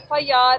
FIR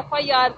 FIR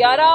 11।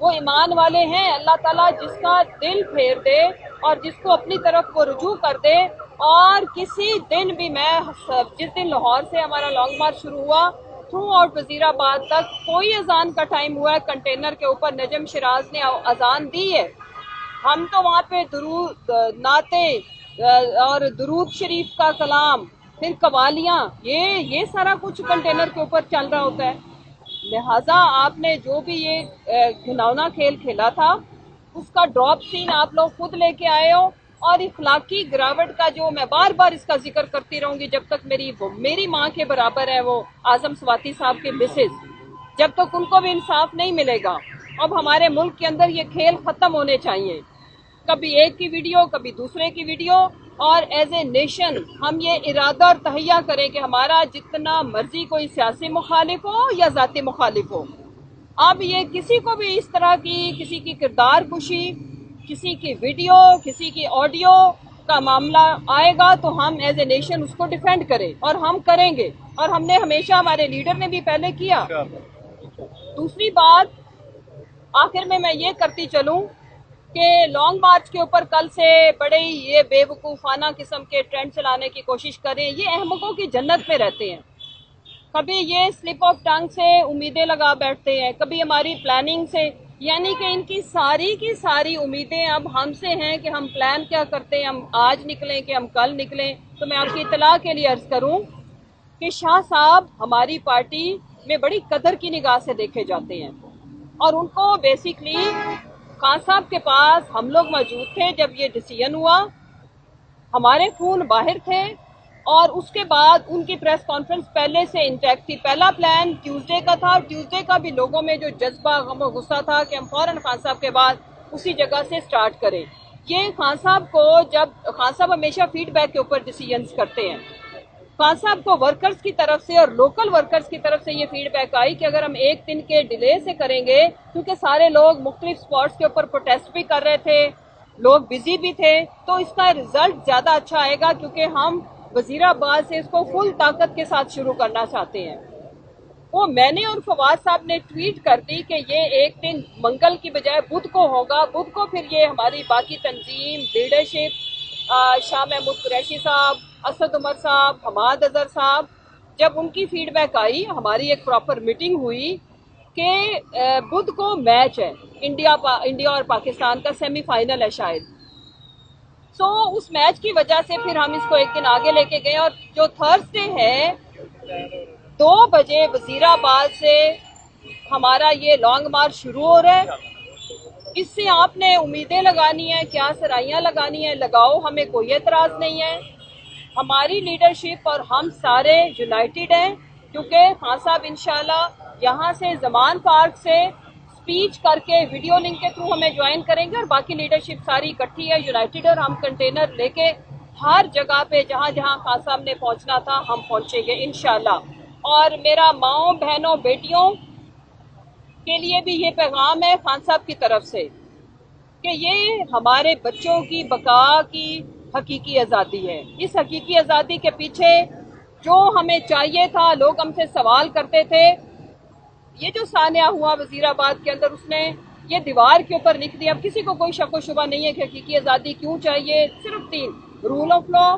وہ ایمان والے ہیں. اللہ تعالیٰ جس کا دل پھیر دے اور جس کو اپنی طرف کو رجوع کر دے. اور کسی دن بھی جس دن لاہور سے ہمارا لانگ مارچ شروع ہوا تھرو آؤٹ وزیر آباد تک کوئی اذان کا ٹائم ہوا ہے کنٹینر کے اوپر نجم شراز نے اذان دی ہے. ہم تو وہاں پہ درود نعتیں اور درود شریف کا کلام پھر قوالیاں یہ سارا کچھ کنٹینر کے اوپر چل رہا ہوتا ہے. لہٰذا آپ نے جو بھی یہ گھناؤنا کھیل کھیلا تھا اس کا ڈراپ سین آپ لوگ خود لے کے آئے ہو. اور اخلاقی گراوٹ کا جو میں بار بار اس کا ذکر کرتی رہوں گی جب تک میری ماں کے برابر ہے وہ اعظم سواتی صاحب کے مسز، جب تک ان کو بھی انصاف نہیں ملے گا. اب ہمارے ملک کے اندر یہ کھیل ختم ہونے چاہیے. کبھی ایک کی ویڈیو کبھی دوسرے کی ویڈیو. اور ایز اے نیشن ہم یہ ارادہ اور تہیہ کریں کہ ہمارا جتنا مرضی کوئی سیاسی مخالف ہو یا ذاتی مخالف ہو، اب یہ کسی کو بھی اس طرح کی کسی کی کردار کشی، کسی کی ویڈیو، کسی کی آڈیو کا معاملہ آئے گا تو ہم ایز اے نیشن اس کو ڈیفینڈ کریں اور ہم کریں گے. اور ہم نے ہمیشہ، ہمارے لیڈر نے بھی پہلے کیا. دوسری بات آخر میں یہ کرتی چلوں کہ لانگ مارچ کے اوپر کل سے بڑے ہی یہ بے وقوفانہ قسم کے ٹرینڈ چلانے کی کوشش کریں. یہ احمقوں کی جنت میں رہتے ہیں. کبھی یہ سلپ آف ٹنگ سے امیدیں لگا بیٹھتے ہیں، کبھی ہماری پلاننگ سے. یعنی کہ ان کی ساری امیدیں اب ہم سے ہیں کہ ہم پلان کیا کرتے ہیں، ہم آج نکلیں کہ ہم کل نکلیں. تو میں آپ کی اطلاع کے لیے عرض کروں کہ شاہ صاحب ہماری پارٹی میں بڑی قدر کی نگاہ سے دیکھے جاتے ہیں. اور ان کو بیسیکلی خان صاحب کے پاس ہم لوگ موجود تھے جب یہ ڈیسیژن ہوا، ہمارے فون باہر تھے. اور اس کے بعد ان کی پریس کانفرنس پہلے سے انٹیکٹ تھی. پہلا پلان ٹیوزڈے کا تھا، ٹیوزڈے کا بھی لوگوں میں جو جذبہ غم و غصہ تھا کہ ہم فوراً خان صاحب کے بعد اسی جگہ سے سٹارٹ کریں. یہ خان صاحب کو خان صاحب ہمیشہ فیڈ بیک کے اوپر ڈیسیژنز کرتے ہیں. خان صاحب کو ورکرز کی طرف سے اور لوکل ورکرز کی طرف سے یہ فیڈ بیک آئی کہ اگر ہم ایک دن کے ڈیلے سے کریں گے، کیونکہ سارے لوگ مختلف سپاٹس کے اوپر پروٹیسٹ بھی کر رہے تھے، لوگ بزی بھی تھے، تو اس کا رزلٹ زیادہ اچھا آئے گا. کیونکہ ہم وزیر آباد سے اس کو فل طاقت کے ساتھ شروع کرنا چاہتے ہیں. وہ میں نے اور فواد صاحب نے ٹویٹ کر دی کہ یہ ایک دن منگل کی بجائے بدھ کو ہوگا. بدھ کو پھر یہ ہماری باقی تنظیم لیڈرشپ، شاہ محمود قریشی صاحب، اسد عمر صاحب، حماد اظہر صاحب، جب ان کی فیڈ بیک آئی، ہماری ایک پراپر میٹنگ ہوئی کہ بدھ کو میچ ہے انڈیا اور پاکستان کا، سیمی فائنل ہے شاید. سو اس میچ کی وجہ سے پھر ہم اس کو ایک دن آگے لے کے گئے. اور جو تھرسڈے ہے 2 بجے وزیر آباد سے ہمارا یہ لانگ مارچ شروع ہو رہا ہے. اس سے آپ نے امیدیں لگانی ہیں، کیا سرائیاں لگانی ہیں، لگاؤ، ہمیں کوئی اعتراض نہیں ہے. ہماری لیڈرشپ اور ہم سارے یونائٹڈ ہیں، کیونکہ خان صاحب انشاءاللہ یہاں سے زمان پارک سے سپیچ کر کے ویڈیو لنک کے تھرو ہمیں جوائن کریں گے. اور باقی لیڈرشپ ساری اکٹھی ہے، یونائٹڈ، اور ہم کنٹینر لے کے ہر جگہ پہ جہاں جہاں خان صاحب نے پہنچنا تھا ہم پہنچیں گے انشاءاللہ. اور میرا ماؤں، بہنوں، بیٹیوں کے لیے بھی یہ پیغام ہے خان صاحب کی طرف سے کہ یہ ہمارے بچوں کی بقا کی حقیقی آزادی ہے. اس حقیقی آزادی کے پیچھے جو ہمیں چاہیے تھا، لوگ ہم سے سوال کرتے تھے. یہ جو سانحہ ہوا وزیر آباد کے اندر، اس نے یہ دیوار کے اوپر لکھ دیا. اب کسی کو کوئی شک و شبہ نہیں ہے کہ حقیقی آزادی کیوں چاہیے. صرف 3: rule of law,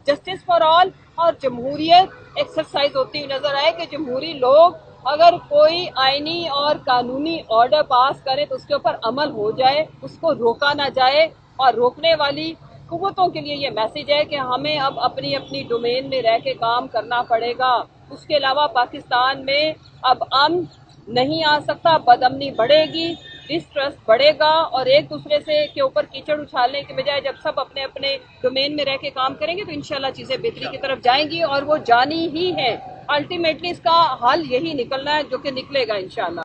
justice for all اور جمہوریت ایکسرسائز ہوتی ہوئی نظر آئے کہ جمہوری لوگ اگر کوئی آئینی اور قانونی آرڈر پاس کرے تو اس کے اوپر عمل ہو جائے، اس کو روکا نہ جائے. اور روکنے والی قوتوں کے لیے یہ میسیج ہے کہ ہمیں اب اپنی اپنی ڈومین میں رہ کے کام کرنا پڑے گا. اس کے علاوہ پاکستان میں اب امن نہیں آ سکتا، بد امنی بڑھے گی، ڈسٹرسٹ بڑھے گا. اور ایک دوسرے سے کے اوپر کیچڑ اچھالنے کے بجائے جب سب اپنے اپنے ڈومین میں رہ کے کام کریں گے تو انشاءاللہ چیزیں بہتری کی طرف جائیں گی. اور وہ جانی ہی ہیں. الٹیمیٹلی اس کا حل یہی نکلنا ہے جو کہ نکلے گا انشاءاللہ.